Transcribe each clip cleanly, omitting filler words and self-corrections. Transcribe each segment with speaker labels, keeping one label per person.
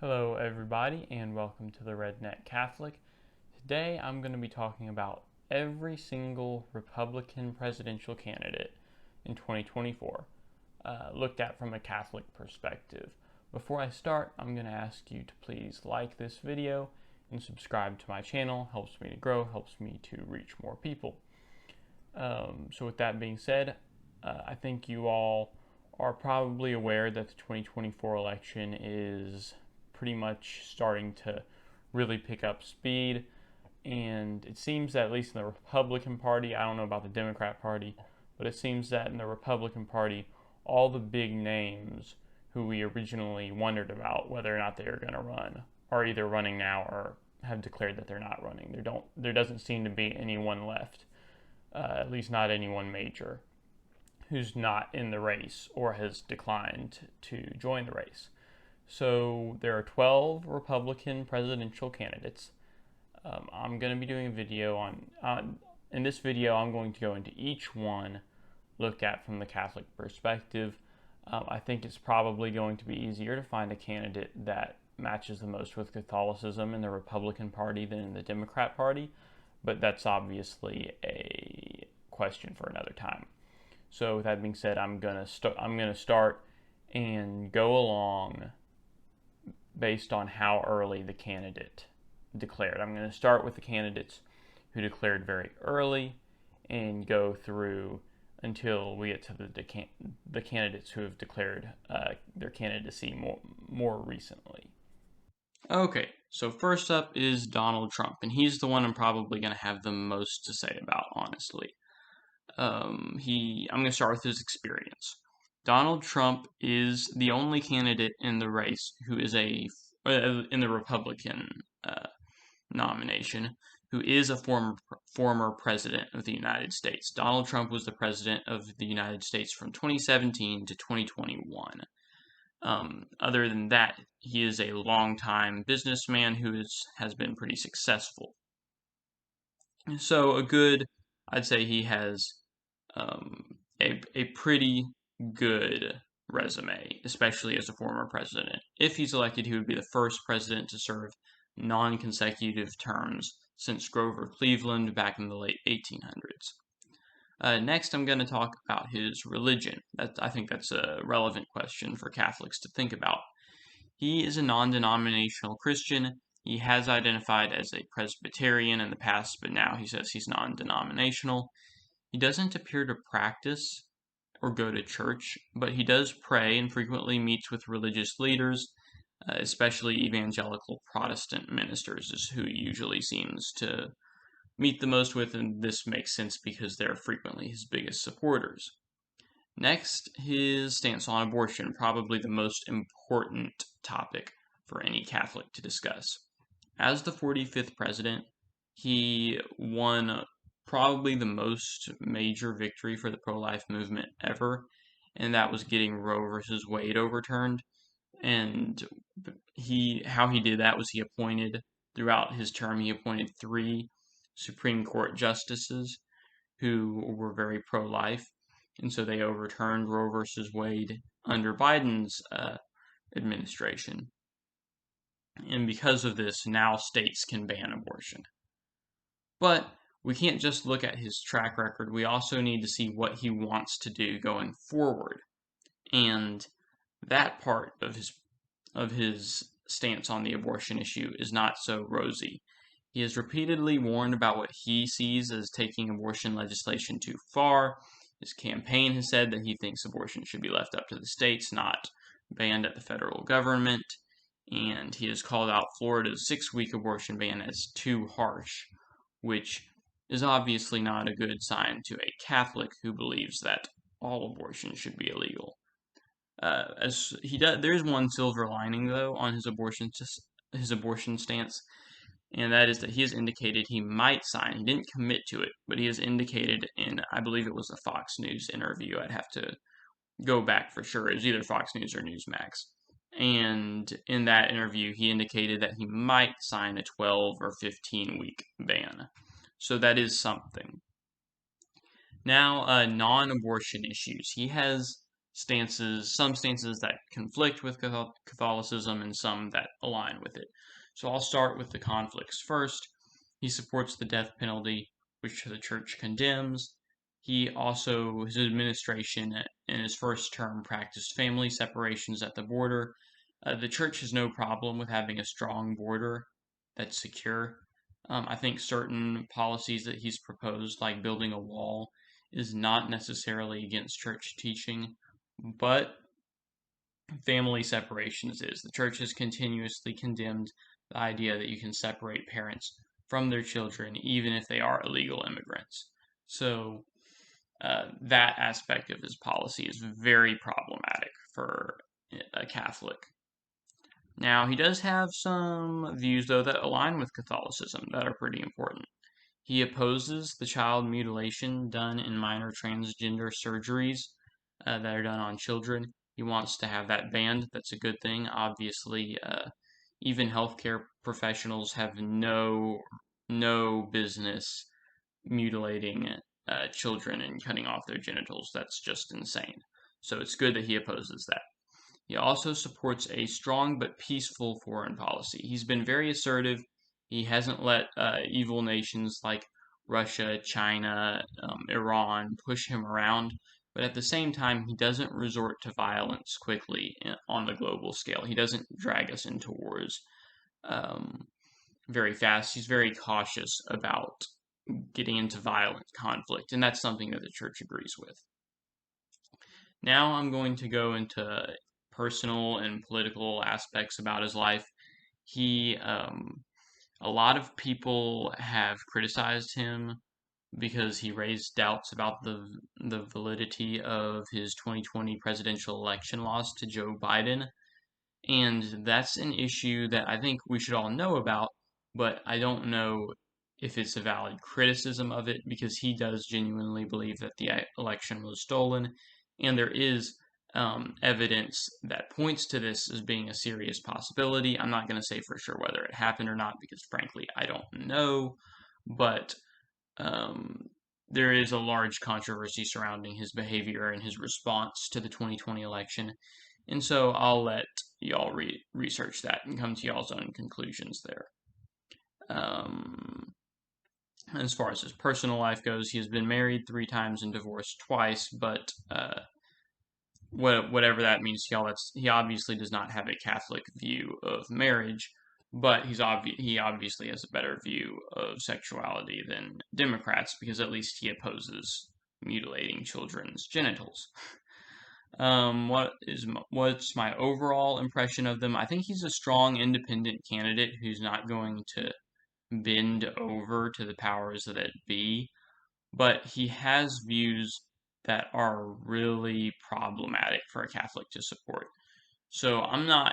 Speaker 1: Hello everybody and welcome to the Redneck Catholic. Today I'm going to be talking about every single Republican presidential candidate in 2024, looked at from a Catholic perspective. Before I start, I'm going to ask you to please like this video and subscribe to my channel. Helps me to grow, helps me to reach more people. So with that being said, I think you all are probably aware that the 2024 election is pretty much starting to really pick up speed, and it seems that at least in the Republican Party, I don't know about the Democrat Party, but it seems that in the Republican Party, all the big names who we originally wondered about whether or not they are going to run are either running now or have declared that they're not running. There doesn't seem to be anyone left, at least not anyone major, who's not in the race or has declined to join the race. So there are 12 Republican presidential candidates. I'm going to be doing a video on in this video I'm going to go into each one, look at from the Catholic perspective. I think it's probably going to be easier to find a candidate that matches the most with Catholicism in the Republican Party than in the Democrat Party, but that's obviously a question for another time. So with that being said, I'm gonna start and go along based on how early the candidate declared. I'm going to start with the candidates who declared very early and go through until we get to the candidates who have declared their candidacy more recently. Okay, so first up is Donald Trump, and he's the one I'm probably going to have the most to say about, honestly. I'm going to start with his experience. Donald Trump is the only candidate in the race who is in the Republican nomination who is a former president of the United States. Donald Trump was the president of the United States from 2017 to 2021. Other than that, he is a longtime businessman who has been pretty successful. So I'd say he has a pretty good resume, especially as a former president. If he's elected, he would be the first president to serve non-consecutive terms since Grover Cleveland back in the late 1800s. Next, I'm going to talk about his religion. I think that's a relevant question for Catholics to think about. He is a non-denominational Christian. He has identified as a Presbyterian in the past, but now he says he's non-denominational. He doesn't appear to practice or go to church, but he does pray and frequently meets with religious leaders, especially evangelical Protestant ministers is who he usually seems to meet the most with, and this makes sense because they're frequently his biggest supporters. Next, his stance on abortion, probably the most important topic for any Catholic to discuss. As the 45th president, he won probably the most major victory for the pro-life movement ever, and that was getting Roe versus Wade overturned. And how he did that was throughout his term, he appointed 3 Supreme Court justices who were very pro-life, and so they overturned Roe versus Wade under Biden's administration. And because of this, now states can ban abortion. But we can't just look at his track record. We also need to see what he wants to do going forward. And that part of his stance on the abortion issue is not so rosy. He has repeatedly warned about what he sees as taking abortion legislation too far. His campaign has said that he thinks abortion should be left up to the states, not banned at the federal government. And he has called out Florida's 6-week abortion ban as too harsh, which is obviously not a good sign to a Catholic who believes that all abortion should be illegal. There's one silver lining though on his abortion stance, and that is that he has indicated he might sign. He didn't commit to it, but he has indicated in, I believe it was a Fox News interview. I'd have to go back for sure. It was either Fox News or Newsmax. And in that interview, he indicated that he might sign a 12 or 15-week ban. So that is something. Now, non-abortion issues. He has stances, some stances that conflict with Catholicism and some that align with it. So I'll start with the conflicts first. He supports the death penalty, which the church condemns. He also, his administration in his first term practiced family separations at the border. The church has no problem with having a strong border that's secure. I think certain policies that he's proposed, like building a wall, is not necessarily against church teaching, but family separations is. The church has continuously condemned the idea that you can separate parents from their children, even if they are illegal immigrants. So that aspect of his policy is very problematic for a Catholic. Now, he does have some views, though, that align with Catholicism that are pretty important. He opposes the child mutilation done in minor transgender surgeries that are done on children. He wants to have that banned. That's a good thing. Obviously, even healthcare professionals have no business mutilating children and cutting off their genitals. That's just insane. So it's good that he opposes that. He also supports a strong but peaceful foreign policy. He's been very assertive. He hasn't let evil nations like Russia, China, Iran push him around, but at the same time, he doesn't resort to violence quickly on the global scale. He doesn't drag us into wars very fast. He's very cautious about getting into violent conflict, and that's something that the church agrees with. Now I'm going to go into personal and political aspects about his life. He, a lot of people have criticized him because he raised doubts about the validity of his 2020 presidential election loss to Joe Biden. And that's an issue that I think we should all know about, but I don't know if it's a valid criticism of it because he does genuinely believe that the election was stolen. And there is evidence that points to this as being a serious possibility. I'm not going to say for sure whether it happened or not because, frankly, I don't know. But there is a large controversy surrounding his behavior and his response to the 2020 election. And so I'll let y'all research that and come to y'all's own conclusions there. As far as his personal life goes, he has been married 3 times and divorced twice, but whatever that means to y'all, he obviously does not have a Catholic view of marriage, but he obviously has a better view of sexuality than Democrats because at least he opposes mutilating children's genitals. What's my overall impression of them? I think he's a strong, independent candidate who's not going to bend over to the powers that be, but he has views that are really problematic for a Catholic to support. So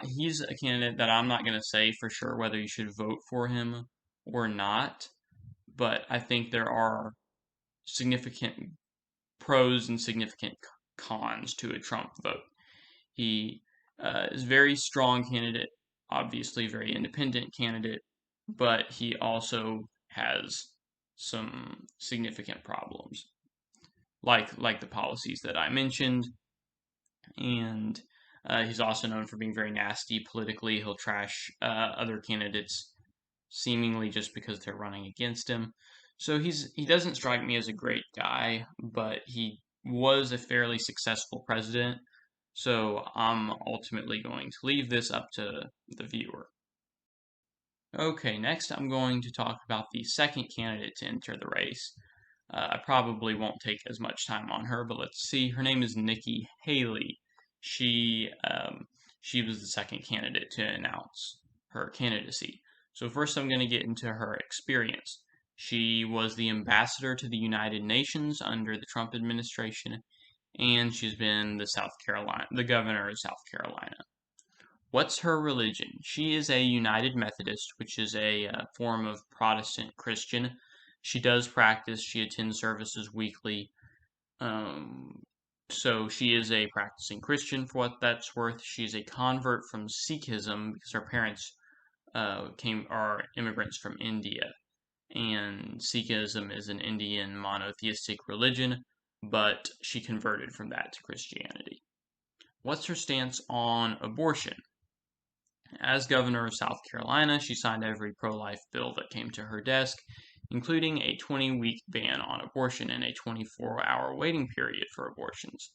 Speaker 1: he's a candidate that I'm not going to say for sure whether you should vote for him or not, but I think there are significant pros and significant cons to a Trump vote. He is a very strong candidate, obviously very independent candidate, but he also has some significant problems, like the policies that I mentioned, and he's also known for being very nasty politically. He'll trash other candidates seemingly just because they're running against him. So he doesn't strike me as a great guy, but he was a fairly successful president. So I'm ultimately going to leave this up to the viewer. Okay, next I'm going to talk about the second candidate to enter the race. I probably won't take as much time on her, but let's see. Her name is Nikki Haley. She was the second candidate to announce her candidacy. So first I'm going to get into her experience. She was the ambassador to the United Nations under the Trump administration, and she's been the governor of South Carolina. What's her religion? She is a United Methodist, which is a form of Protestant Christian. She attends services weekly. So she is a practicing Christian for what that's worth. She's a convert from Sikhism because her parents are immigrants from India. And Sikhism is an Indian monotheistic religion, but she converted from that to Christianity. What's her stance on abortion? As governor of South Carolina, she signed every pro-life bill that came to her desk, including a 20-week ban on abortion and a 24-hour waiting period for abortions.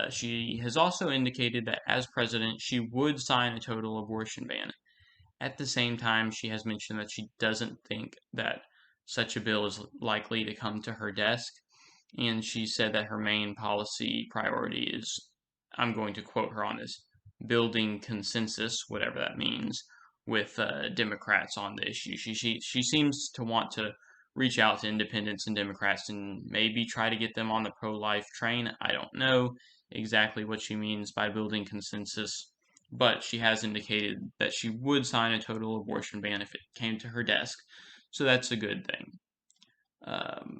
Speaker 1: She has also indicated that as president, she would sign a total abortion ban. At the same time, she has mentioned that she doesn't think that such a bill is likely to come to her desk, and she said that her main policy priority is, I'm going to quote her on this, building consensus, whatever that means, with Democrats on the issue. She seems to want to reach out to independents and Democrats and maybe try to get them on the pro-life train. I don't know exactly what she means by building consensus, but she has indicated that she would sign a total abortion ban if it came to her desk, so that's a good thing.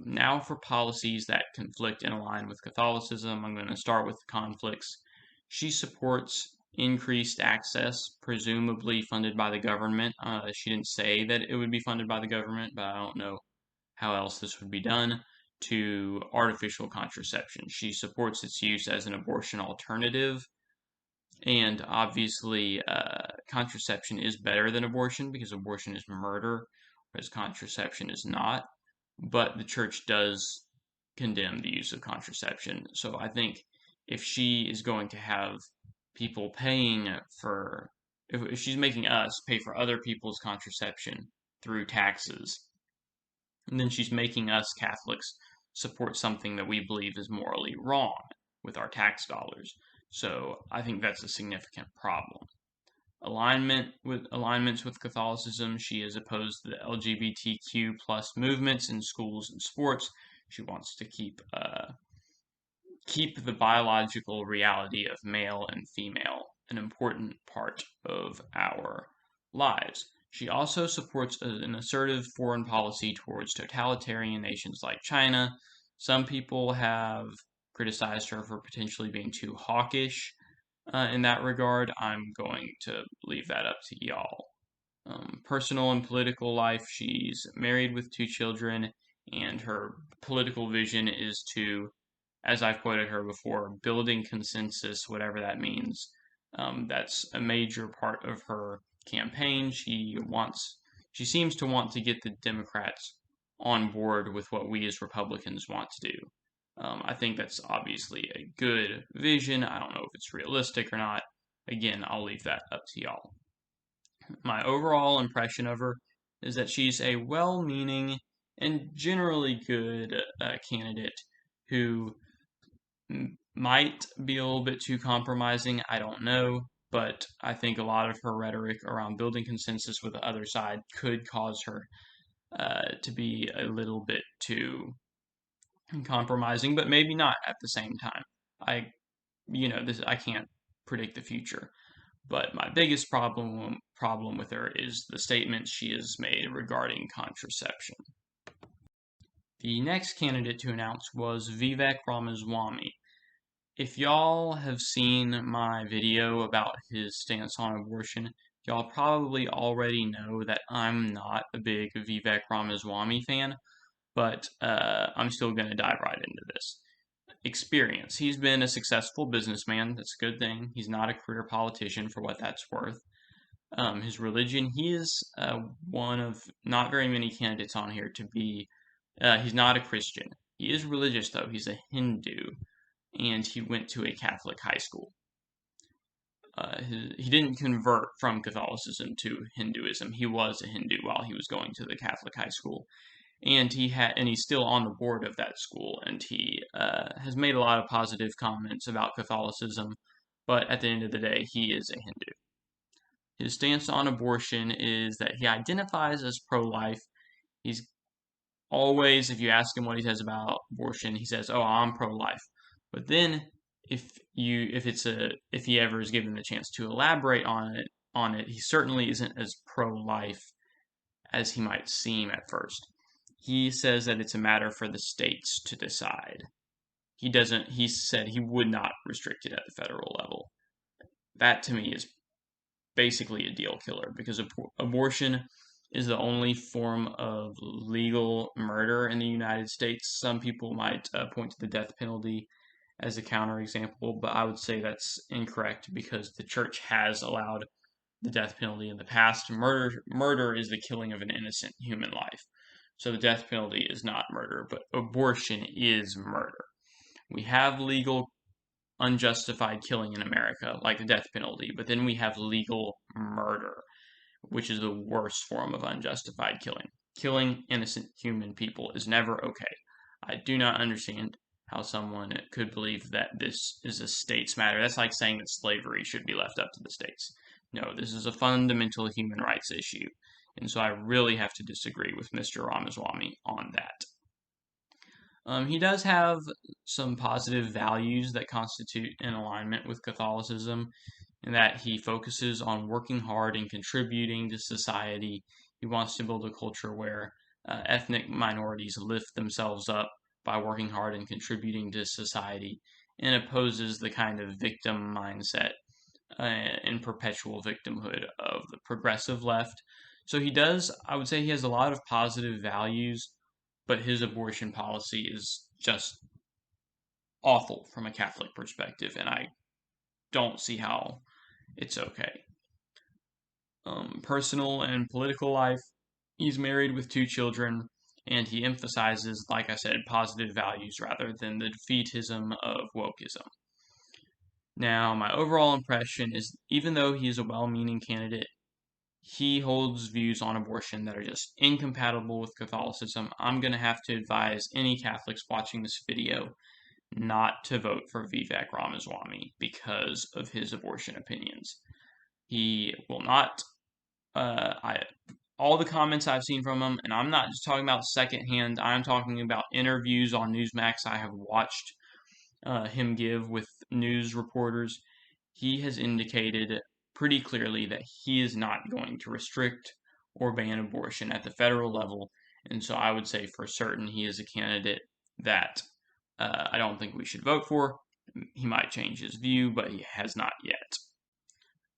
Speaker 1: Now for policies that conflict and align with Catholicism, I'm going to start with the conflicts. She supports increased access, presumably funded by the government. She didn't say that it would be funded by the government, but I don't know how else this would be done, to artificial contraception. She supports its use as an abortion alternative, and obviously contraception is better than abortion because abortion is murder, whereas contraception is not. But the church does condemn the use of contraception. So I think if she is going to have people paying for, if she's making us pay for other people's contraception through taxes, and then she's making us Catholics support something that we believe is morally wrong with our tax dollars. So I think that's a significant problem. Alignments with Catholicism, she is opposed to the LGBTQ plus movements in schools and sports. She wants to keep the biological reality of male and female an important part of our lives. She also supports an assertive foreign policy towards totalitarian nations like China. Some people have criticized her for potentially being too hawkish in that regard. I'm going to leave that up to y'all. Personal and political life, she's married with 2 children, and her political vision is to, as I've quoted her before, building consensus, whatever that means. That's a major part of her campaign. She seems to want to get the Democrats on board with what we as Republicans want to do. I think that's obviously a good vision. I don't know if it's realistic or not. Again, I'll leave that up to y'all. My overall impression of her is that she's a well-meaning and generally good candidate who might be a little bit too compromising. I don't know, but I think a lot of her rhetoric around building consensus with the other side could cause her to be a little bit too compromising, but maybe not at the same time. I can't predict the future, but my biggest problem with her is the statements she has made regarding contraception. The next candidate to announce was Vivek Ramaswamy. If y'all have seen my video about his stance on abortion, y'all probably already know that I'm not a big Vivek Ramaswamy fan, but I'm still going to dive right into this. Experience. He's been a successful businessman. That's a good thing. He's not a career politician for what that's worth. His religion, he is one of not very many candidates on here to be, he's not a Christian. He is religious, though. He's a Hindu, and he went to a Catholic high school. He didn't convert from Catholicism to Hinduism. He was a Hindu while he was going to the Catholic high school, and he's still on the board of that school, and he has made a lot of positive comments about Catholicism, but at the end of the day, he is a Hindu. His stance on abortion is that he identifies as pro-life. He's always, if you ask him what he says about abortion, he says, "Oh, I'm pro-life." But then, if he ever is given the chance to elaborate on it, he certainly isn't as pro-life as he might seem at first. He says that it's a matter for the states to decide. He said he would not restrict it at the federal level. That to me is basically a deal killer, because abortion is the only form of legal murder in the United States. Some people might point to the death penalty as a counterexample, but I would say that's incorrect because the church has allowed the death penalty in the past. Murder is the killing of an innocent human life. So the death penalty is not murder, but abortion is murder. We have legal unjustified killing in America, like the death penalty, but then we have legal murder, which is the worst form of unjustified killing. Killing innocent human people is never okay. I do not understand how someone could believe that this is a states matter. That's like saying that slavery should be left up to the states. No, this is a fundamental human rights issue. And so I really have to disagree with Mr. Ramaswamy on that. He does have some positive values that constitute an alignment with Catholicism, in that he focuses on working hard and contributing to society. He wants to build a culture where ethnic minorities lift themselves up by working hard and contributing to society, and opposes the kind of victim mindset and perpetual victimhood of the progressive left. So I would say he has a lot of positive values, but his abortion policy is just awful from a Catholic perspective, and I don't see how it's okay. Personal and political life, he's married with 2 children, and he emphasizes, like I said, positive values rather than the defeatism of wokeism. Now, my overall impression is, even though he's a well-meaning candidate, he holds views on abortion that are just incompatible with Catholicism. I'm going to have to advise any Catholics watching this video not to vote for Vivek Ramaswamy because of his abortion opinions. He will not, all the comments I've seen from him, and I'm not just talking about secondhand, I'm talking about interviews on Newsmax I have watched him give with news reporters. He has indicated pretty clearly that he is not going to restrict or ban abortion at the federal level, and so I would say for certain he is a candidate that I don't think we should vote for. He might change his view, but he has not yet.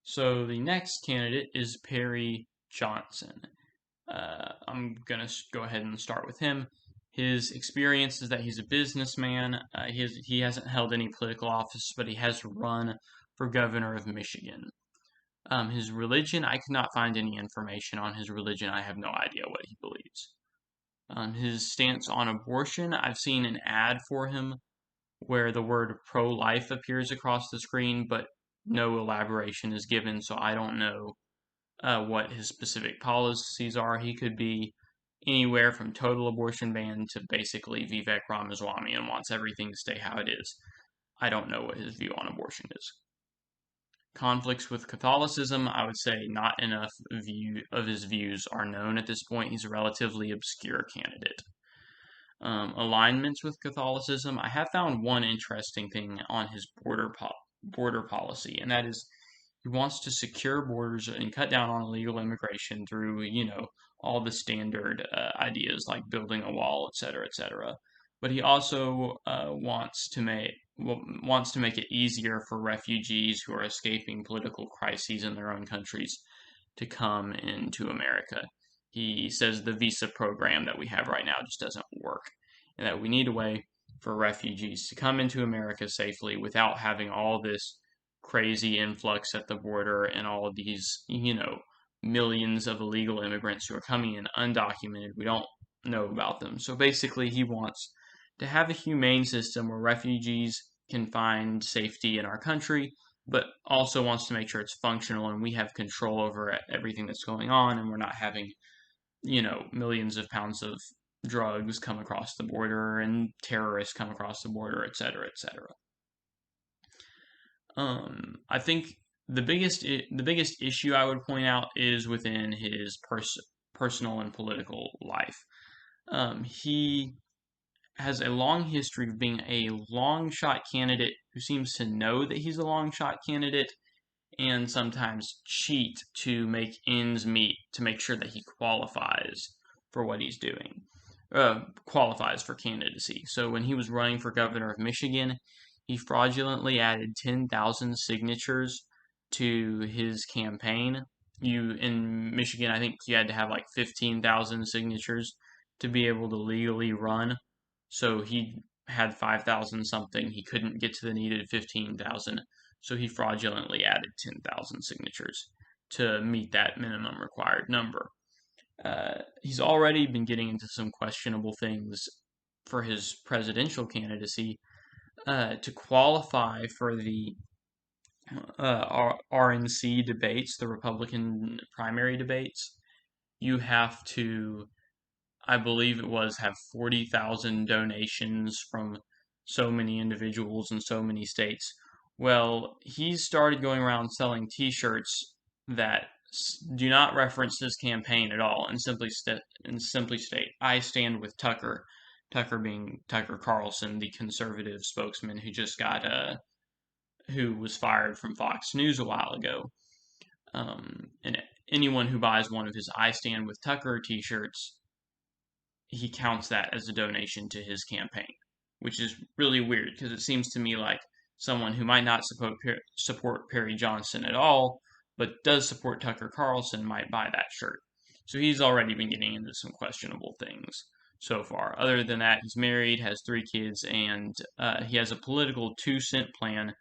Speaker 1: So the next candidate is Perry Johnson. I'm going to go ahead and start with him. His experience is that he's a businessman. He hasn't held any political office, but he has run for governor of Michigan. His religion, I could not find any information on his religion. I have no idea what he believes. His stance on abortion, I've seen an ad for him where the word pro-life appears across the screen, but no elaboration is given, so I don't know what his specific policies are. He could be anywhere from total abortion ban to basically Vivek Ramaswamy and wants everything to stay how it is. I don't know what his view on abortion is. Conflicts with Catholicism, I would say not enough of his views are known at this point. He's a relatively obscure candidate. Alignments with Catholicism, I have found one interesting thing on his border policy, and that is he wants to secure borders and cut down on illegal immigration through, all the standard ideas like building a wall, etc., etc. But he also wants to make it easier for refugees who are escaping political crises in their own countries to come into America. He says the visa program that we have right now just doesn't work, and that we need a way for refugees to come into America safely without having all this crazy influx at the border and all of these, millions of illegal immigrants who are coming in undocumented. We don't know about them. So basically, he wants to have a humane system where refugees can find safety in our country, but also wants to make sure it's functional and we have control over everything that's going on, and we're not having, millions of pounds of drugs come across the border and terrorists come across the border, etc., etc. I think the biggest issue I would point out is within his personal and political life. He has a long history of being a long shot candidate who seems to know that he's a long shot candidate and sometimes cheat to make ends meet to make sure that he qualifies for what he's doing, qualifies for candidacy. So when he was running for governor of Michigan, he fraudulently added 10,000 signatures to his campaign. In Michigan, I think you had to have like 15,000 signatures to be able to legally run. So he had 5,000 something. He couldn't get to the needed 15,000, so he fraudulently added 10,000 signatures to meet that minimum required number. He's already been getting into some questionable things for his presidential candidacy. To qualify for the RNC debates, the Republican primary debates, you have to, I believe it was, have 40,000 donations from so many individuals in so many states. Well, he's started going around selling T-shirts that do not reference his campaign at all, and simply state, "I stand with Tucker." Tucker being Tucker Carlson, the conservative spokesman who just got who was fired from Fox News a while ago. And anyone who buys one of his "I Stand with Tucker" T-shirts, he counts that as a donation to his campaign, which is really weird because it seems to me like someone who might not support Perry Johnson at all, but does support Tucker Carlson might buy that shirt. So he's already been getting into some questionable things so far. Other than that, he's married, has 3 kids, and he has a political 2-cent plan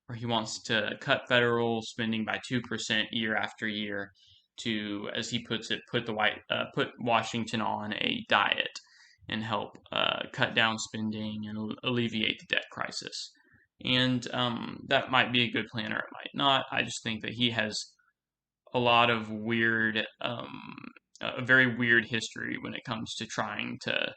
Speaker 1: where he wants to cut federal spending by 2% year after year to, as he puts it, put Washington on a diet and help cut down spending and alleviate the debt crisis. And that might be a good plan or it might not. I just think that he has a lot of weird, a very weird history when it comes to trying to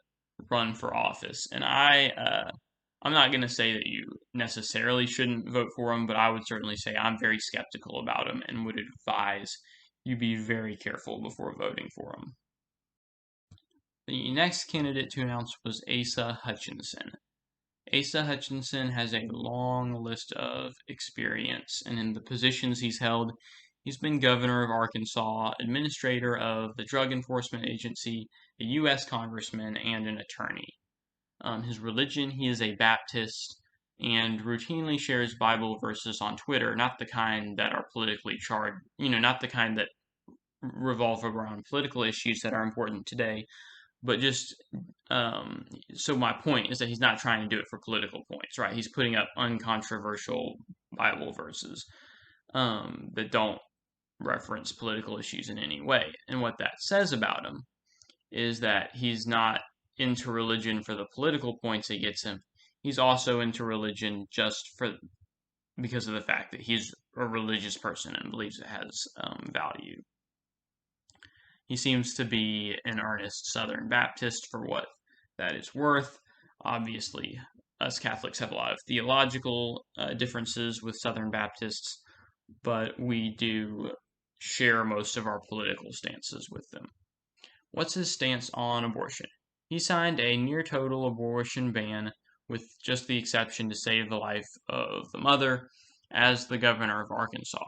Speaker 1: run for office. And I'm not going to say that you necessarily shouldn't vote for him, but I would certainly say I'm very skeptical about him and would advise you be very careful before voting for him. The next candidate to announce was Asa Hutchinson. Asa Hutchinson has a long list of experience, and in the positions he's held, he's been governor of Arkansas, administrator of the Drug Enforcement Agency, a U.S. congressman, and an attorney. His religion, he is a Baptist, and routinely shares Bible verses on Twitter, not the kind that are politically charged, not the kind that revolve around political issues that are important today, but just, so my point is that he's not trying to do it for political points, right? He's putting up uncontroversial Bible verses that don't reference political issues in any way. And what that says about him is that he's not into religion for the political points it gets him. He's also into religion just because of the fact that he's a religious person and believes it has value. He seems to be an earnest Southern Baptist for what that is worth. Obviously, us Catholics have a lot of theological differences with Southern Baptists, but we do share most of our political stances with them. What's his stance on abortion? He signed a near-total abortion ban with just the exception to save the life of the mother as the governor of Arkansas.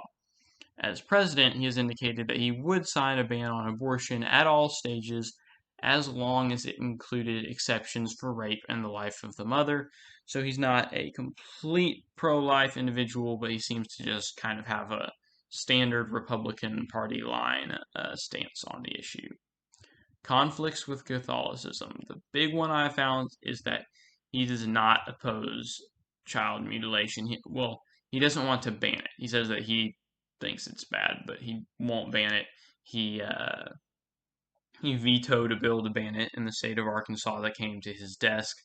Speaker 1: As president, he has indicated that he would sign a ban on abortion at all stages as long as it included exceptions for rape and the life of the mother. So he's not a complete pro-life individual, but he seems to just kind of have a standard Republican Party line stance on the issue. Conflicts with Catholicism. The big one I found is that he does not oppose child mutilation. He doesn't want to ban it. He says that he thinks it's bad, but he won't ban it. He vetoed a bill to ban it in the state of Arkansas that came to his desk.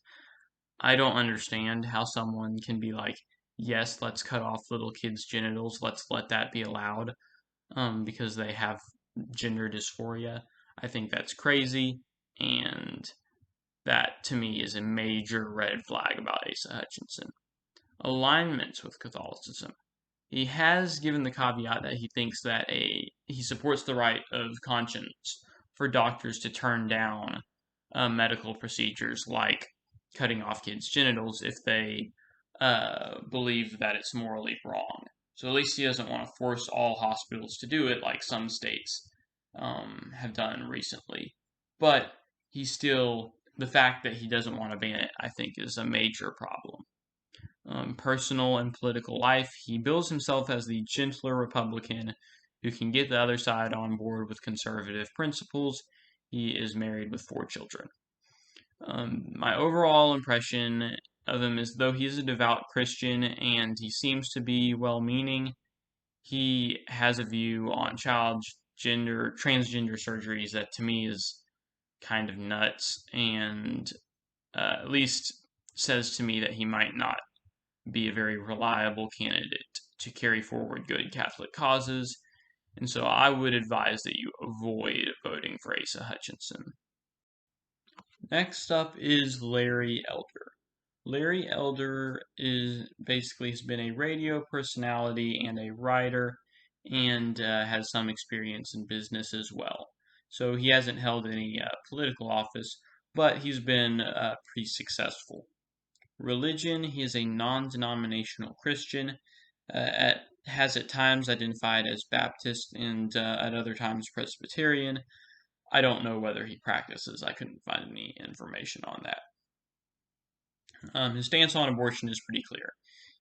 Speaker 1: I don't understand how someone can be like, yes, let's cut off little kids' genitals. Let's let that be allowed because they have gender dysphoria. I think that's crazy, and that to me is a major red flag about Asa Hutchinson. Alignments with Catholicism. He has given the caveat that he thinks that he supports the right of conscience for doctors to turn down medical procedures like cutting off kids' genitals if they believe that it's morally wrong. So at least he doesn't want to force all hospitals to do it like some states have done recently. But the fact that he doesn't want to ban it, I think, is a major problem. Personal and political life. He bills himself as the gentler Republican who can get the other side on board with conservative principles. He is married with 4 children. My overall impression of him is, though he's a devout Christian and he seems to be well-meaning, he has a view on transgender surgeries that to me is kind of nuts, and at least says to me that he might not be a very reliable candidate to carry forward good Catholic causes, and so I would advise that you avoid voting for Asa Hutchinson. Next up is Larry Elder. Larry Elder has been a radio personality and a writer, and has some experience in business as well. So he hasn't held any political office, but he's been pretty successful. Religion, he is a non-denominational Christian, has at times identified as Baptist and at other times Presbyterian. I don't know whether he practices. I couldn't find any information on that. His stance on abortion is pretty clear.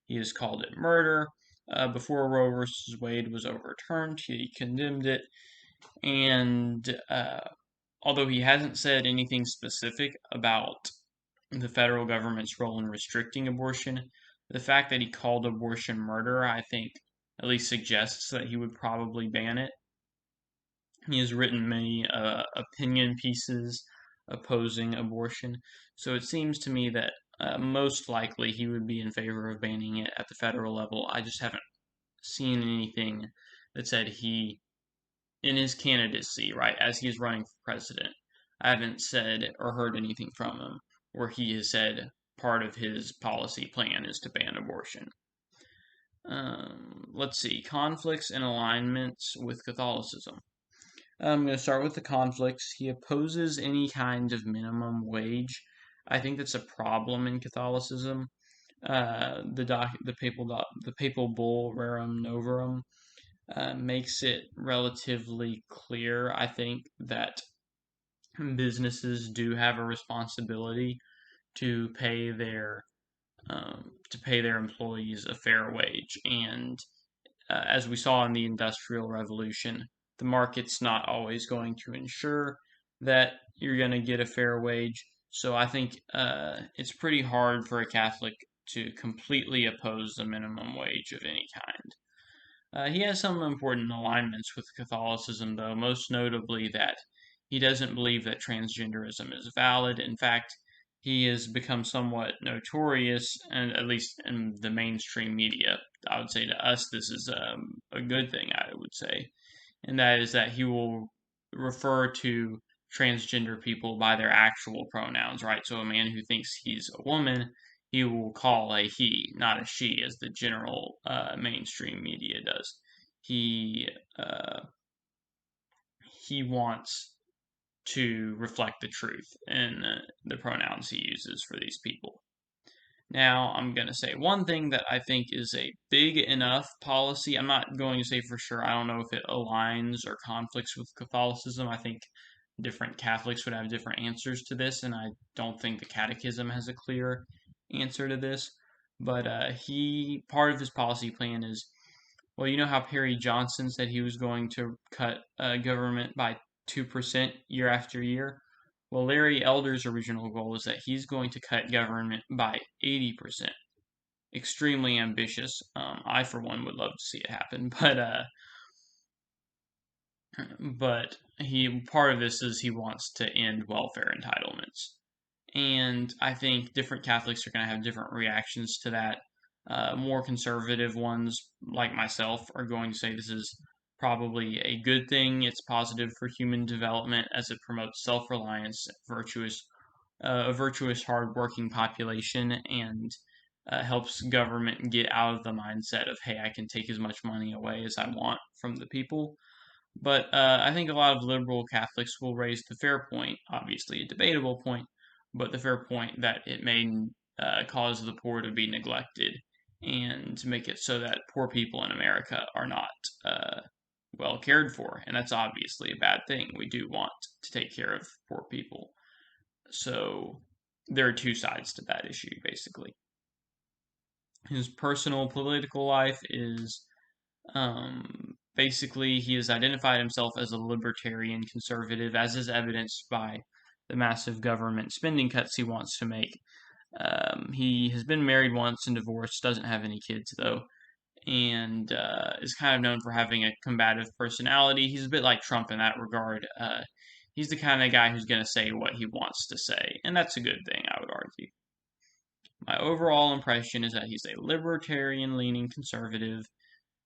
Speaker 1: He has called it murder. Before Roe versus Wade was overturned, he condemned it. And although he hasn't said anything specific about the federal government's role in restricting abortion, the fact that he called abortion murder, I think, at least suggests that he would probably ban it. He has written many opinion pieces opposing abortion, so it seems to me that most likely he would be in favor of banning it at the federal level. I just haven't seen anything that said he, in his candidacy, right, as he is running for president, I haven't said or heard anything from him where he has said part of his policy plan is to ban abortion. Let's see, conflicts and alignments with Catholicism. I'm going to start with the conflicts. He opposes any kind of minimum wage. I think that's a problem in Catholicism. The papal bull Rerum Novarum makes it relatively clear, I think, that businesses do have a responsibility to pay their employees a fair wage, and as we saw in the Industrial Revolution, the market's not always going to ensure that you're going to get a fair wage. So I think it's pretty hard for a Catholic to completely oppose the minimum wage of any kind. He has some important alignments with Catholicism, though, most notably that he doesn't believe that transgenderism is valid. In fact, he has become somewhat notorious, and at least in the mainstream media, I would say to us this is a good thing, I would say, and that is that he will refer to transgender people by their actual pronouns, right? So a man who thinks he's a woman, he will call a he, not a she, as the general mainstream media does. He wants to reflect the truth in the pronouns he uses for these people. Now, I'm going to say one thing that I think is a big enough policy. I'm not going to say for sure. I don't know if it aligns or conflicts with Catholicism. I think different Catholics would have different answers to this, and I don't think the Catechism has a clear answer to this. But part of his policy plan is, well, you know how Perry Johnson said he was going to cut government by 2% year after year? Well, Larry Elder's original goal is that he's going to cut government by 80%. Extremely ambitious. I, for one, would love to see it happen, but part of this is he wants to end welfare entitlements, and I think different Catholics are going to have different reactions to that. More conservative ones, like myself, are going to say this is probably a good thing. It's positive for human development as it promotes self-reliance, a virtuous, hard-working population, and helps government get out of the mindset of, hey, I can take as much money away as I want from the people. But I think a lot of liberal Catholics will raise the fair point, obviously a debatable point, but the fair point that it may cause the poor to be neglected and make it so that poor people in America are not well cared for. And that's obviously a bad thing. We do want to take care of poor people. So there are two sides to that issue, basically. His personal political life is basically he has identified himself as a libertarian conservative, as is evidenced by the massive government spending cuts he wants to make. He has been married once and divorced, doesn't have any kids though, and is kind of known for having a combative personality. He's a bit like Trump in that regard. He's the kind of guy who's going to say what he wants to say, and that's a good thing, I would argue. My overall impression is that he's a libertarian-leaning conservative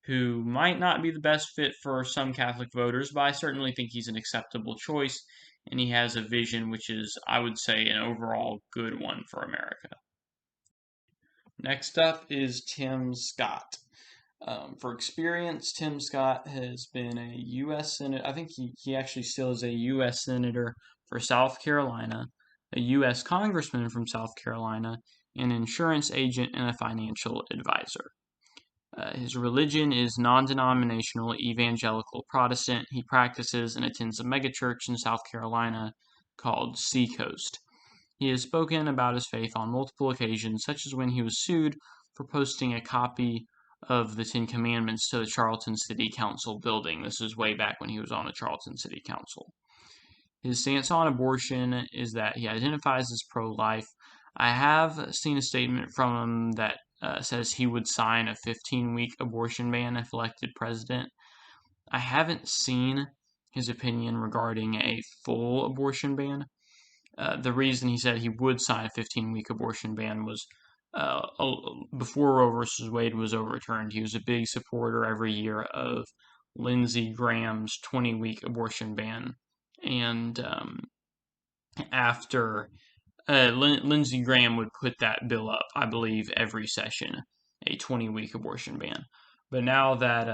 Speaker 1: who might not be the best fit for some Catholic voters, but I certainly think he's an acceptable choice, and he has a vision which is, I would say, an overall good one for America. Next up is Tim Scott. For experience, Tim Scott has been a U.S. Senator. I think he actually still is a U.S. Senator for South Carolina, a U.S. Congressman from South Carolina, an insurance agent, and a financial advisor. His religion is non-denominational evangelical Protestant. He practices and attends a megachurch in South Carolina called Seacoast. He has spoken about his faith on multiple occasions, such as when he was sued for posting a copy of the Ten Commandments to the Charleston City Council building. This is way back when he was on the Charleston City Council. His stance on abortion is that he identifies as pro-life. I have seen a statement from him that says he would sign a 15-week abortion ban if elected president. I haven't seen his opinion regarding a full abortion ban. The reason he said he would sign a 15-week abortion ban was before Roe versus Wade was overturned. He was a big supporter every year of Lindsey Graham's 20-week abortion ban. And after Lindsey Graham would put that bill up, I believe, every session, a 20-week abortion ban. But now that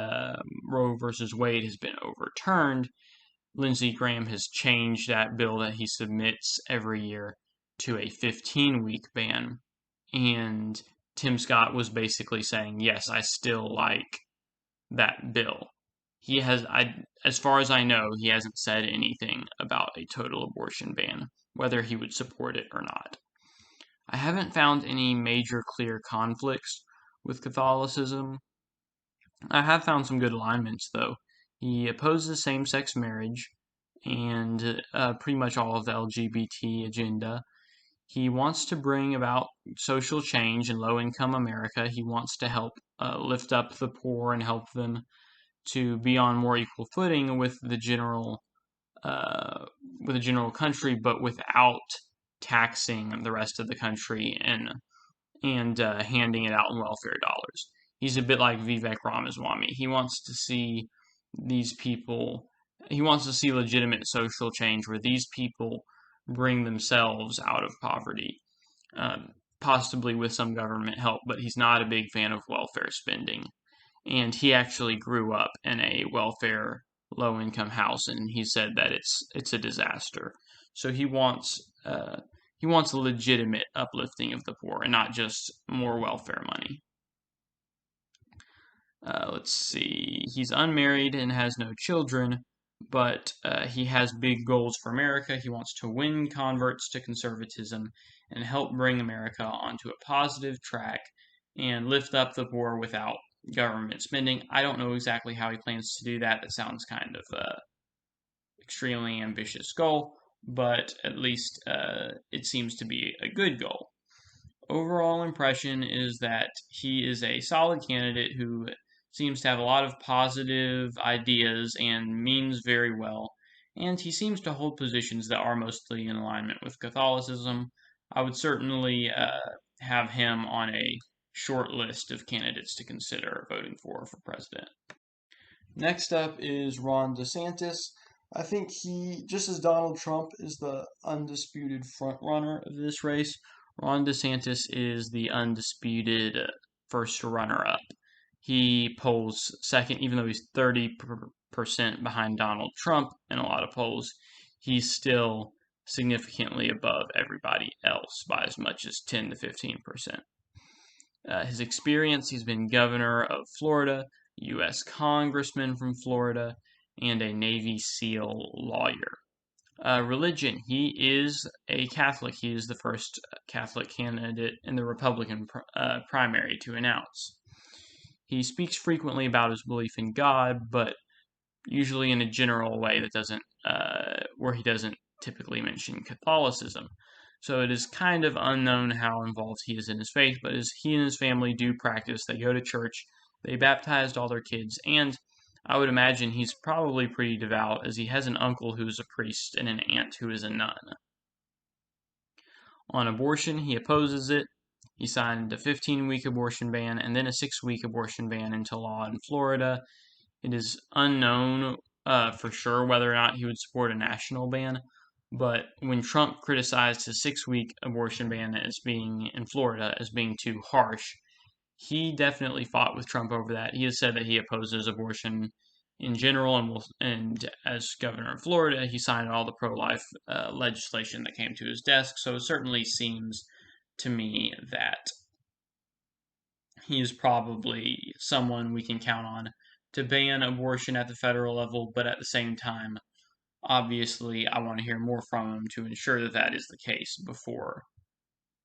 Speaker 1: Roe versus Wade has been overturned, Lindsey Graham has changed that bill that he submits every year to a 15-week ban. And Tim Scott was basically saying, yes, I still like that bill. He has, as far as I know, he hasn't said anything about a total abortion ban, whether he would support it or not. I haven't found any major clear conflicts with Catholicism. I have found some good alignments, though. He opposes same-sex marriage and pretty much all of the LGBT agenda. He wants to bring about social change in low-income America. He wants to help lift up the poor and help them to be on more equal footing with the general country, but without taxing the rest of the country and handing it out in welfare dollars. He's a bit like Vivek Ramaswamy. He wants to see these people. He wants to see legitimate social change where these people bring themselves out of poverty, possibly with some government help, but he's not a big fan of welfare spending. And he actually grew up in a welfare low-income house, and he said that it's a disaster. So he wants a legitimate uplifting of the poor and not just more welfare money. Let's see. He's unmarried and has no children, but he has big goals for America. He wants to win converts to conservatism and help bring America onto a positive track and lift up the poor without government spending. I don't know exactly how he plans to do that. That sounds kind of extremely ambitious goal, but at least it seems to be a good goal. Overall impression is that he is a solid candidate who seems to have a lot of positive ideas and means very well, and he seems to hold positions that are mostly in alignment with Catholicism. I would certainly have him on a short list of candidates to consider voting for president. Next up is Ron DeSantis. I think he, just as Donald Trump, is the undisputed frontrunner of this race. Ron DeSantis is the undisputed first runner-up. He polls second, even though he's 30% behind Donald Trump in a lot of polls. He's still significantly above everybody else by as much as 10 to 15%. His experience, he's been governor of Florida, U.S. congressman from Florida, and a Navy SEAL lawyer. Religion, he is a Catholic. He is the first Catholic candidate in the Republican primary to announce. He speaks frequently about his belief in God, but usually in a general way that doesn't, where he doesn't typically mention Catholicism. So it is kind of unknown how involved he is in his faith, but he and his family do practice. They go to church, they baptized all their kids, and I would imagine he's probably pretty devout, as he has an uncle who is a priest and an aunt who is a nun. On abortion, he opposes it. He signed a 15-week abortion ban and then a 6-week abortion ban into law in Florida. It is unknown for sure whether or not he would support a national ban, but when Trump criticized his 6-week abortion ban in Florida as being too harsh, he definitely fought with Trump over that. He has said that he opposes abortion in general, and as governor of Florida, he signed all the pro-life legislation that came to his desk. So it certainly seems to me that he is probably someone we can count on to ban abortion at the federal level, but at the same time, obviously, I want to hear more from him to ensure that that is the case before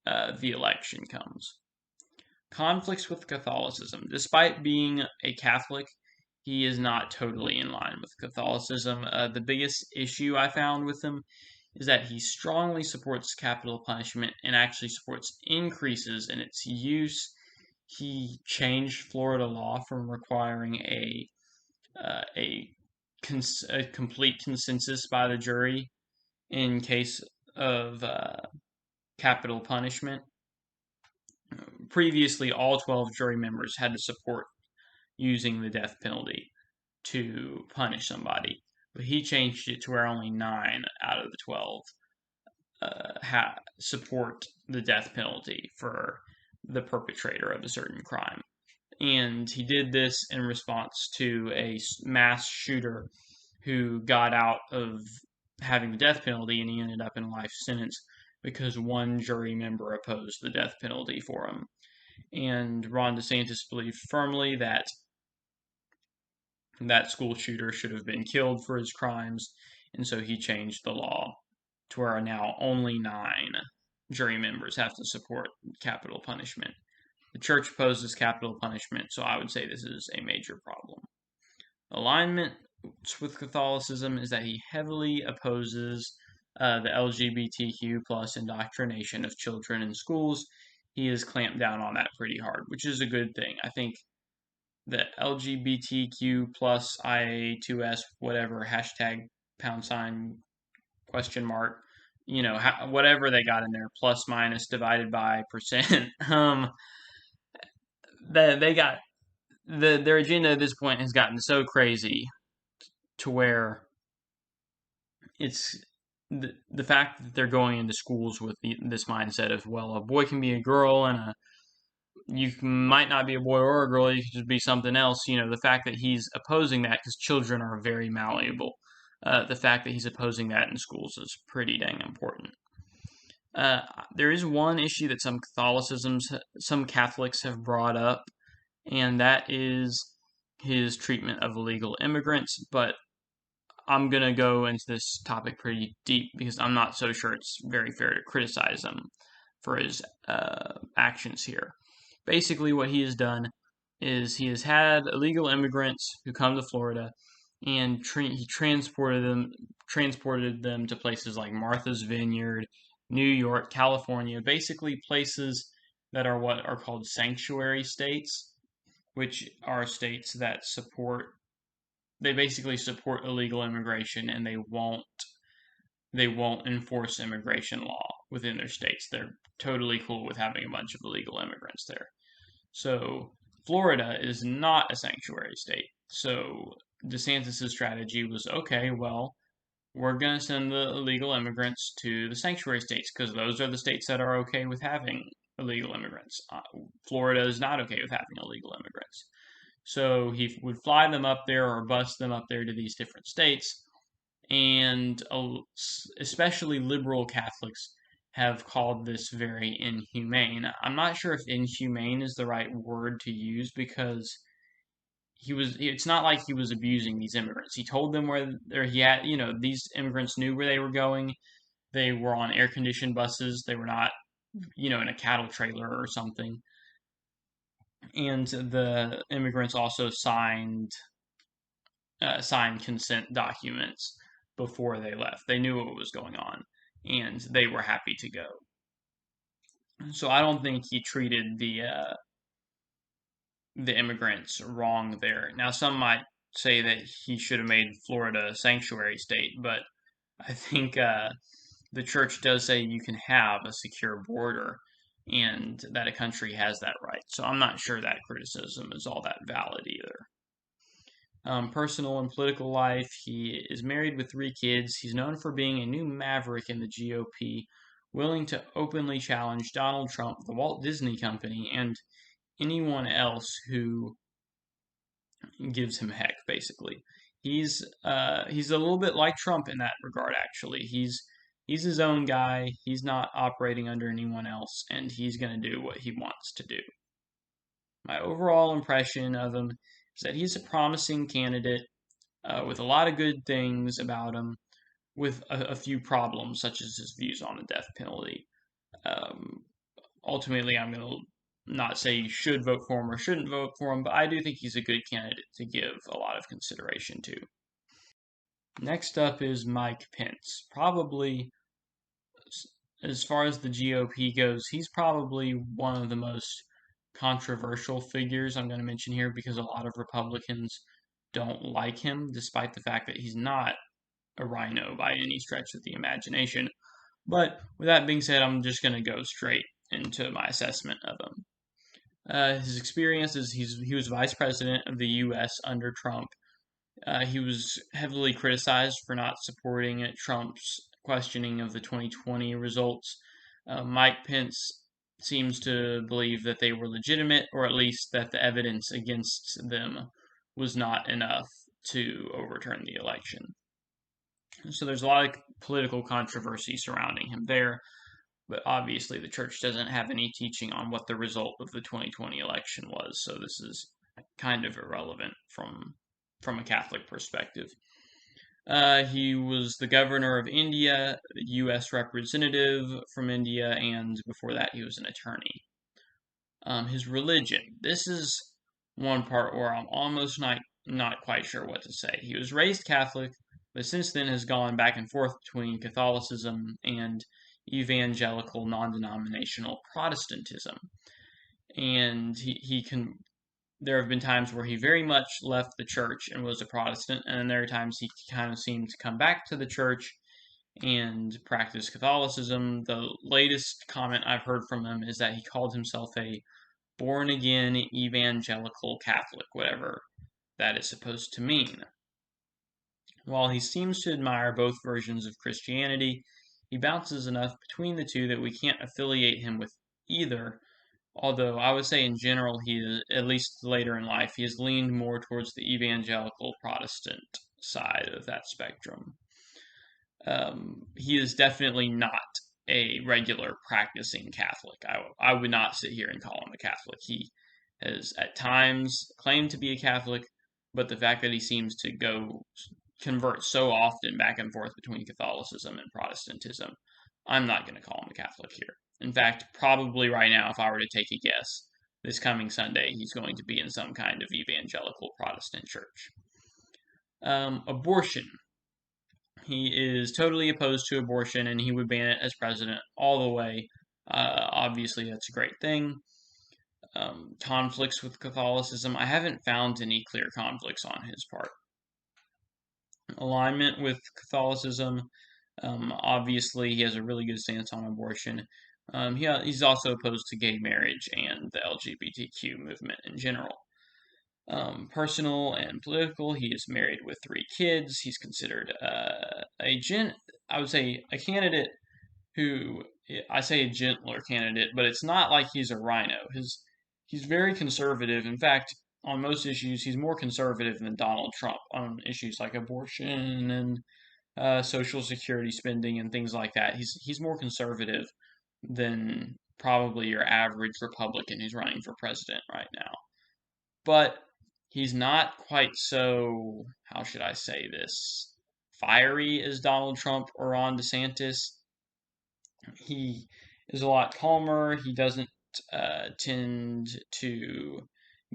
Speaker 1: the election comes. Conflicts with Catholicism. Despite being a Catholic, he is not totally in line with Catholicism. The biggest issue I found with him is that he strongly supports capital punishment and actually supports increases in its use. He changed Florida law from requiring a complete consensus by the jury in case of capital punishment. Previously, all 12 jury members had to support using the death penalty to punish somebody, but he changed it to where only 9 out of the 12 support the death penalty for the perpetrator of a certain crime. And he did this in response to a mass shooter who got out of having the death penalty and he ended up in a life sentence because one jury member opposed the death penalty for him. And Ron DeSantis believed firmly that that school shooter should have been killed for his crimes, and so he changed the law to where now only 9 jury members have to support capital punishment. The church opposes capital punishment, so I would say this is a major problem. Alignment with Catholicism is that he heavily opposes the LGBTQ plus indoctrination of children in schools. He has clamped down on that pretty hard, which is a good thing. I think the LGBTQ plus IA2S whatever hashtag #, question mark, whatever they got in there, plus minus divided by percent. They got their agenda at this point has gotten so crazy to where it's the fact that they're going into schools with this mindset of, well, a boy can be a girl and you might not be a boy or a girl, you could just be something else. The fact that he's opposing that because children are very malleable. The fact that he's opposing that in schools is pretty dang important. There is one issue that some Catholics have brought up, and that is his treatment of illegal immigrants, but I'm going to go into this topic pretty deep because I'm not so sure it's very fair to criticize him for his actions here. Basically, what he has done is he has had illegal immigrants who come to Florida, and he transported them to places like Martha's Vineyard, New York, California, basically places that are what are called sanctuary states, which are states that basically support illegal immigration, and they won't enforce immigration law within their states. They're totally cool with having a bunch of illegal immigrants there. So Florida is not a sanctuary state. So DeSantis' strategy was, okay, well, we're going to send the illegal immigrants to the sanctuary states because those are the states that are okay with having illegal immigrants. Florida is not okay with having illegal immigrants. So he would fly them up there or bus them up there to these different states, and especially liberal Catholics have called this very inhumane. I'm not sure if inhumane is the right word to use because it's not like he was abusing these immigrants. He told them these immigrants knew where they were going. They were on air-conditioned buses. They were not, in a cattle trailer or something. And the immigrants also signed consent documents before they left. They knew what was going on, and they were happy to go. So I don't think he treated the immigrants wrong there. Now, some might say that he should have made Florida a sanctuary state, but I think the church does say you can have a secure border and that a country has that right. So I'm not sure that criticism is all that valid either. Personal and political life, he is married with 3 kids. He's known for being a new maverick in the GOP, willing to openly challenge Donald Trump, the Walt Disney Company, and anyone else who gives him heck, basically. He's a little bit like Trump in that regard, actually. He's his own guy. He's not operating under anyone else, and he's going to do what he wants to do. My overall impression of him is that he's a promising candidate with a lot of good things about him, with a few problems, such as his views on the death penalty. Um, Ultimately, I'm going to not say you should vote for him or shouldn't vote for him, but I do think he's a good candidate to give a lot of consideration to. Next up is Mike Pence. Probably, as far as the GOP goes, he's probably one of the most controversial figures I'm going to mention here because a lot of Republicans don't like him, despite the fact that he's not a rhino by any stretch of the imagination. But with that being said, I'm just going to go straight into my assessment of him. His experience is he was vice president of the U.S. under Trump. He was heavily criticized for not supporting Trump's questioning of the 2020 results. Mike Pence seems to believe that they were legitimate, or at least that the evidence against them was not enough to overturn the election. So there's a lot of political controversy surrounding him there, but obviously the church doesn't have any teaching on what the result of the 2020 election was, so this is kind of irrelevant from a Catholic perspective. He was the governor of India, U.S. representative from India, and before that he was an attorney. His religion. This is one part where I'm almost not quite sure what to say. He was raised Catholic, but since then has gone back and forth between Catholicism and evangelical non-denominational Protestantism. And he can there have been times where he very much left the church and was a Protestant, and then there are times he kind of seemed to come back to the church and practice Catholicism. The latest comment I've heard from him is that he called himself a born again evangelical Catholic, whatever that is supposed to mean. While he seems to admire both versions of Christianity, he bounces enough between the two that we can't affiliate him with either. Although I would say in general, he is, at least later in life, he has leaned more towards the evangelical Protestant side of that spectrum. He is definitely not a regular practicing Catholic. I would not sit here and call him a Catholic. He has at times claimed to be a Catholic, but the fact that he seems to convert so often back and forth between Catholicism and Protestantism, I'm not going to call him a Catholic here. In fact, probably right now, if I were to take a guess, this coming Sunday, he's going to be in some kind of evangelical Protestant church. Abortion. He is totally opposed to abortion and he would ban it as president all the way. Obviously, that's a great thing. Conflicts with Catholicism. I haven't found any clear conflicts on his part. Alignment with Catholicism. Obviously, he has a really good stance on abortion. He's also opposed to gay marriage and the LGBTQ movement in general. Personal and political, he is married with 3 kids. He's considered I would say a candidate who, I say a gentler candidate, but it's not like he's a rhino. He's very conservative. In fact, on most issues, he's more conservative than Donald Trump on issues like abortion and Social Security spending and things like that. He's more conservative than probably your average Republican who's running for president right now. But he's not quite so, how should I say this, fiery as Donald Trump or Ron DeSantis. He is a lot calmer. He doesn't tend to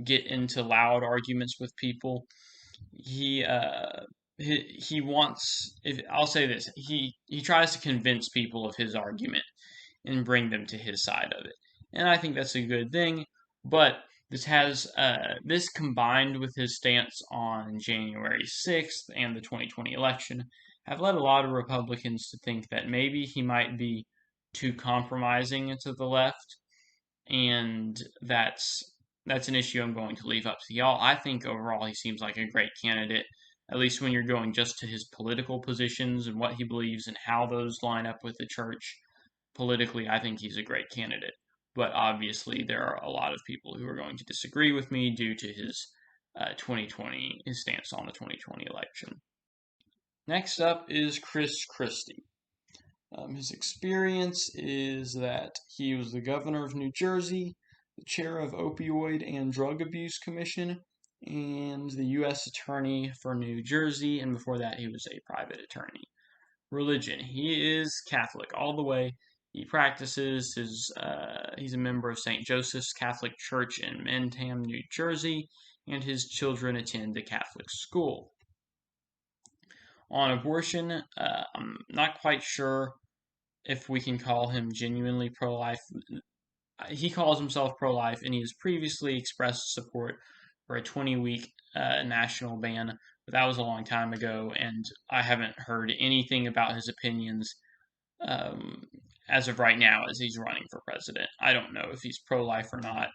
Speaker 1: get into loud arguments with people. He wants. I'll say this, he tries to convince people of his argument. and bring them to his side of it. And I think that's a good thing, but this combined with his stance on January 6th and the 2020 election have led a lot of Republicans to think that maybe he might be too compromising to the left, and that's an issue I'm going to leave up to y'all. I think overall he seems like a great candidate, at least when you're going just to his political positions and what he believes and how those line up with the church. Politically, I think he's a great candidate. But obviously, there are a lot of people who are going to disagree with me due to his his stance on the 2020 election. Next up is Christie. His experience is that he was the governor of New Jersey, the chair of Opioid and Drug Abuse Commission, and the U.S. Attorney for New Jersey, and before that he was a private attorney. Religion. He is Catholic all the way. He practices he's a member of St. Joseph's Catholic Church in Mentham, New Jersey, and his children attend a Catholic school. On abortion, I'm not quite sure if we can call him genuinely pro-life. He calls himself pro-life, and he has previously expressed support for a 20-week national ban, but that was a long time ago, and I haven't heard anything about his opinions as of right now as he's running for president. I don't know if he's pro-life or not,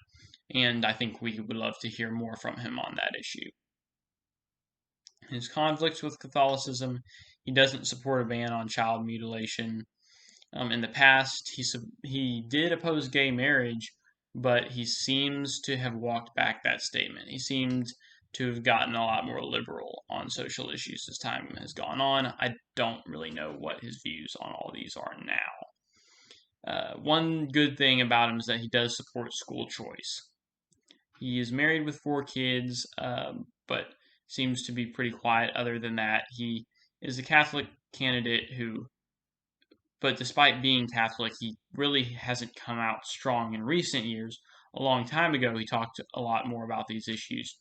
Speaker 1: and I think we would love to hear more from him on that issue. His conflicts with Catholicism, he doesn't support a ban on child mutilation. In the past, he did oppose gay marriage, but he seems to have walked back that statement. He seemed to have gotten a lot more liberal on social issues as time has gone on. I don't really know what his views on all these are now. One good thing about him is that he does support school choice. He is married with 4 kids, but seems to be pretty quiet other than that. He is a Catholic candidate but despite being Catholic, he really hasn't come out strong in recent years. A long time ago, he talked a lot more about these issues,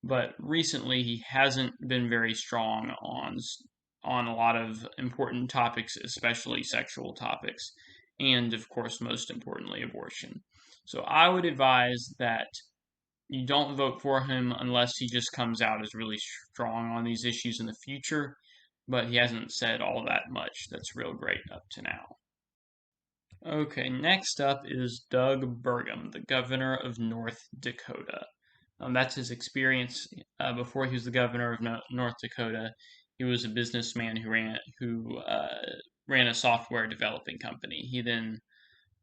Speaker 1: but recently he hasn't been very strong on a lot of important topics, especially sexual topics, and of course, most importantly, abortion. So I would advise that you don't vote for him unless he just comes out as really strong on these issues in the future, but he hasn't said all that much that's real great up to now. Okay, next up is Doug Burgum, the governor of North Dakota. That's his experience. Before he was the governor of North Dakota, he was a businessman who ran a software developing company. He then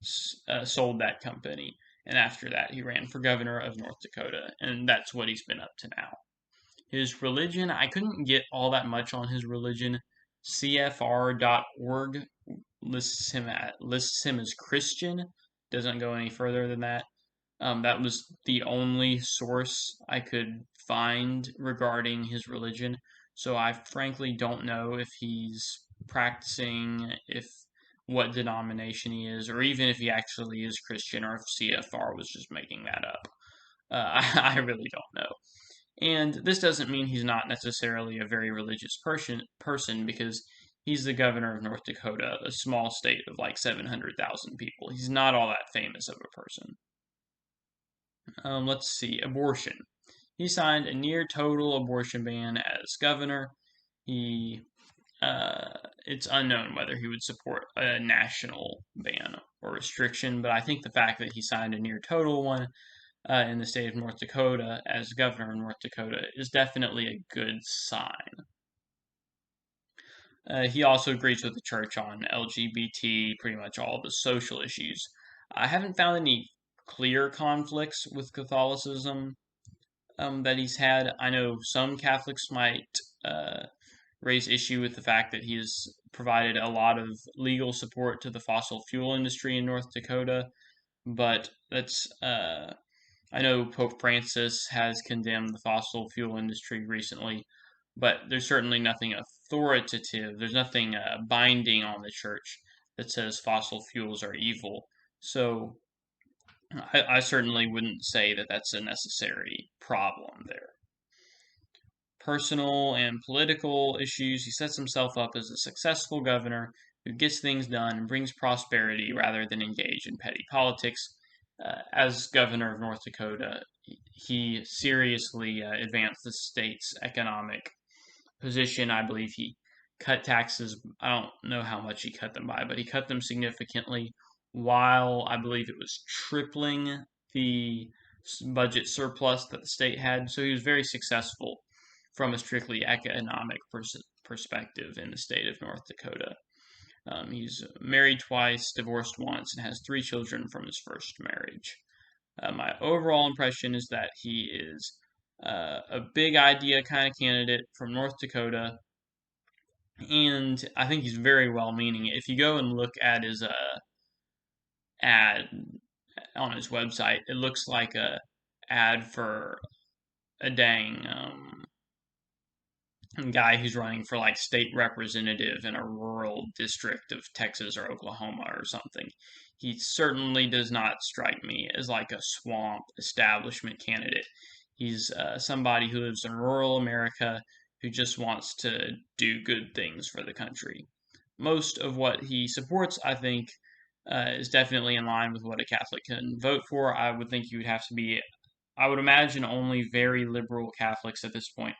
Speaker 1: sold that company, and after that, he ran for governor of North Dakota, and that's what he's been up to now. His religion, I couldn't get all that much on his religion. CFR.org lists him as Christian. Doesn't go any further than that. That was the only source I could find regarding his religion. So I frankly don't know if he's practicing, what denomination he is, or even if he actually is Christian, or if CFR was just making that up. I really don't know. And this doesn't mean he's not necessarily a very religious person because he's the governor of North Dakota, a small state of like 700,000 people. He's not all that famous of a person. Let's see, abortion. He signed a near total abortion ban as governor. It's unknown whether he would support a national ban or restriction, but I think the fact that he signed a near total one in the state of North Dakota as governor of North Dakota is definitely a good sign. He also agrees with the church on LGBT, pretty much all the social issues. I haven't found any clear conflicts with Catholicism that he's had. I know some Catholics might raise issue with the fact that he has provided a lot of legal support to the fossil fuel industry in North Dakota, but that's I know Pope Francis has condemned the fossil fuel industry recently, but there's certainly nothing authoritative. There's nothing binding on the church that says fossil fuels are evil. So I certainly wouldn't say that that's a necessary problem there. Personal and political issues. He sets himself up as a successful governor who gets things done and brings prosperity rather than engage in petty politics. As governor of North Dakota, he seriously advanced the state's economic position. I believe he cut taxes. I don't know how much he cut them by, but he cut them significantly, while I believe it was tripling the budget surplus that the state had. So he was very successful from a strictly economic perspective in the state of North Dakota. He's married twice, divorced once, and has 3 children from his first marriage. My overall impression is that he is a big idea kind of candidate from North Dakota, and I think he's very well-meaning. If you go and look at his ad on his website, it looks like a ad for a dang guy who's running for like state representative in a rural district of Texas or Oklahoma or something. He certainly does not strike me as like a swamp establishment candidate. He's somebody who lives in rural America who just wants to do good things for the country. Most of what he supports, I think, is definitely in line with what a Catholic can vote for. I would think you would have to be, I would imagine only very liberal Catholics at this point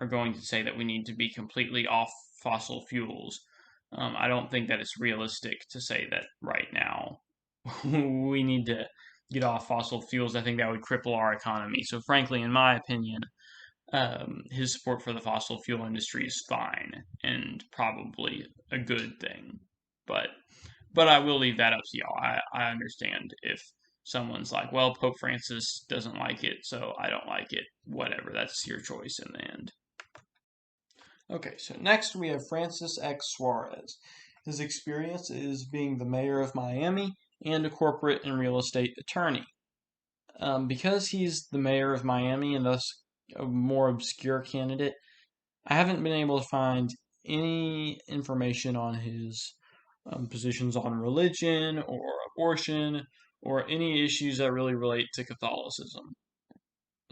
Speaker 1: are going to say that we need to be completely off fossil fuels. I don't think that it's realistic to say that right now we need to get off fossil fuels. I think that would cripple our economy. So, frankly, in my opinion, his support for the fossil fuel industry is fine and probably a good thing. But I will leave that up to y'all. I understand if someone's like, well, Pope Francis doesn't like it, so I don't like it. Whatever, that's your choice in the end. Okay, so next we have Francis X. Suarez. His experience is being the mayor of Miami and a corporate and real estate attorney. Because he's the mayor of Miami and thus a more obscure candidate, I haven't been able to find any information on his positions on religion or abortion or any issues that really relate to Catholicism.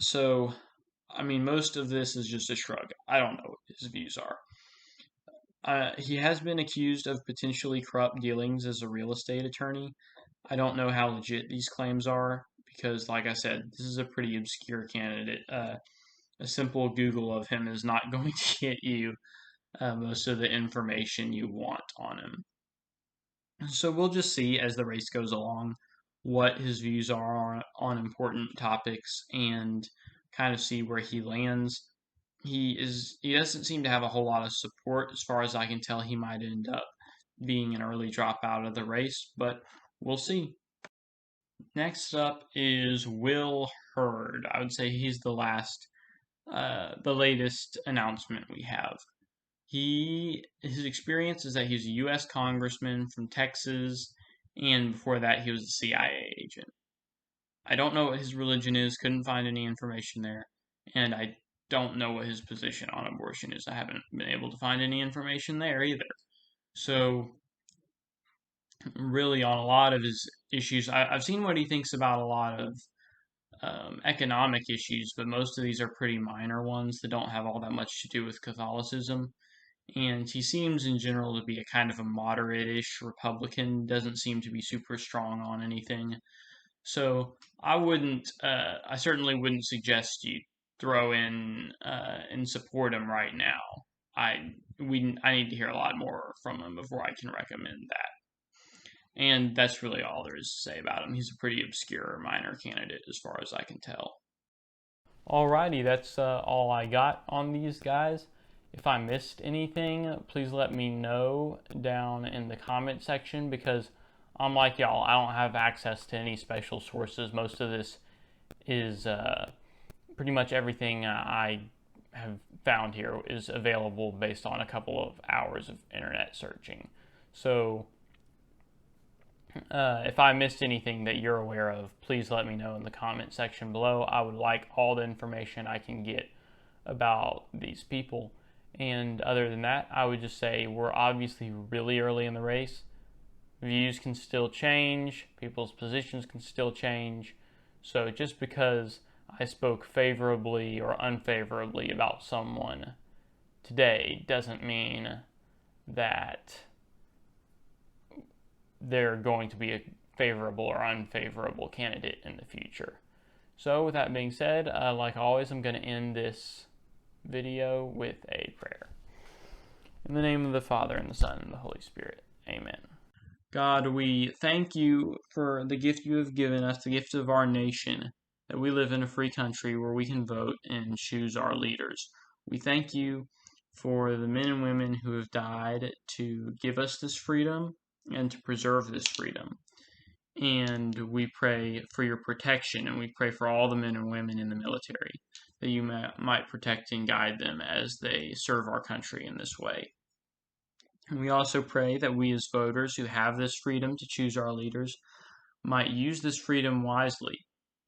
Speaker 1: So, I mean, most of this is just a shrug. I don't know what his views are. He has been accused of potentially corrupt dealings as a real estate attorney. I don't know how legit these claims are because, like I said, this is a pretty obscure candidate. A simple Google of him is not going to get you most of the information you want on him. So we'll just see as the race goes along what his views are on important topics and kind of see where he lands. He doesn't seem to have a whole lot of support as far as I can tell. He might end up being an early dropout of the race, but we'll see. Next up is Will Hurd. I would say he's the latest announcement we have. His experience is that he's a U.S. congressman from Texas, and before that he was a CIA agent. I don't know what his religion is, couldn't find any information there, and I don't know what his position on abortion is. I haven't been able to find any information there either. So, really, on a lot of his issues, I've seen what he thinks about a lot of economic issues, but most of these are pretty minor ones that don't have all that much to do with Catholicism. And he seems in general to be a kind of a moderate-ish Republican, doesn't seem to be super strong on anything. So I certainly wouldn't suggest you throw in and support him right now. I need to hear a lot more from him before I can recommend that. And that's really all there is to say about him. He's a pretty obscure minor candidate as far as I can tell. Alrighty, that's all I got on these guys. If I missed anything, please let me know down in the comment section because I'm like y'all, I don't have access to any special sources. Most of this is pretty much everything I have found here is available based on a couple of hours of internet searching. So if I missed anything that you're aware of, please let me know in the comment section below. I would like all the information I can get about these people. And other than that, I would just say we're obviously really early in the race. Views can still change. People's positions can still change. So just because I spoke favorably or unfavorably about someone today doesn't mean that they're going to be a favorable or unfavorable candidate in the future. So with that being said, like always, I'm going to end this video with a prayer. In the name of the Father, and the Son, and the Holy Spirit. Amen. God, we thank you for the gift you have given us, the gift of our nation, that we live in a free country where we can vote and choose our leaders. We thank you for the men and women who have died to give us this freedom and to preserve this freedom. And we pray for your protection, and we pray for all the men and women in the military, that you might protect and guide them as they serve our country in this way. And we also pray that we as voters who have this freedom to choose our leaders might use this freedom wisely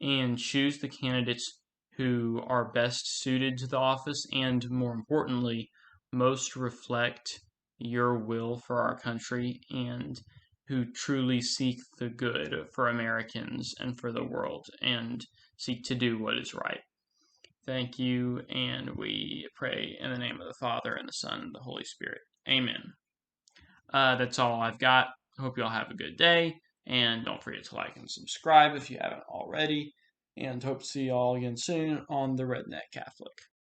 Speaker 1: and choose the candidates who are best suited to the office and, more importantly, most reflect your will for our country and who truly seek the good for Americans and for the world and seek to do what is right. Thank you, and we pray in the name of the Father, and the Son, and the Holy Spirit. Amen. That's all I've got. Hope you all have a good day, and don't forget to like and subscribe if you haven't already, and hope to see you all again soon on the Redneck Catholic.